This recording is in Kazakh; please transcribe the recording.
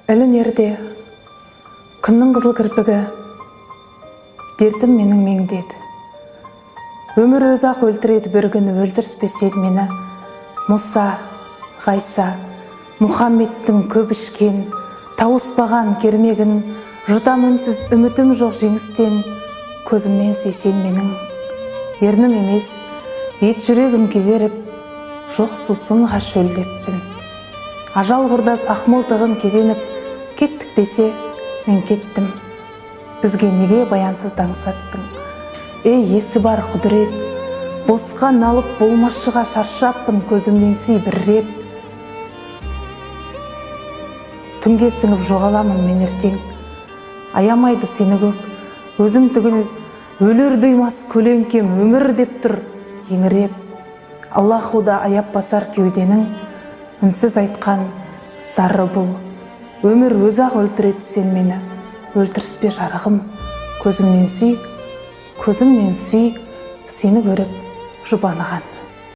ілінерде күннің қызыл кірпігі, дертім менің меңдеді. Өмір өзі-ақ өлтіреді бір күн, өлтіріспеседі мені. Мұса, Ғайса, Мұхаммедтің көп ішкен, тауыспаған кермегін, жұтам үнсіз үмітім жоқ жеңістен, көзімнен сүйсен менің. Ернім емес, ет жүрегім кезеріп, жоқ сусынға шөлдеппін. Ажал құрдас ақмылтығын кезеніп, кеттік десе, мен кеттім. Бізге неге баянсыз даңсаттың? Ей, есі бар құдірет, босқа налып болмашыға шаршаппын, көзімнен сүй бір рет. Түнге сіңіп жоғаламын мен ертең, аямайды сені көк, өзім түгіл, өлер дұймас көлеңкем өмір деп тұр еңіреп. Аллахуда аяп басар кеуденің, үнсіз айтқан сары бұл. Өмір өзі-ақ өлтіреді сен мені, өлтіріспе жарығым, көзімнен сүй, сені көріп жұбанған.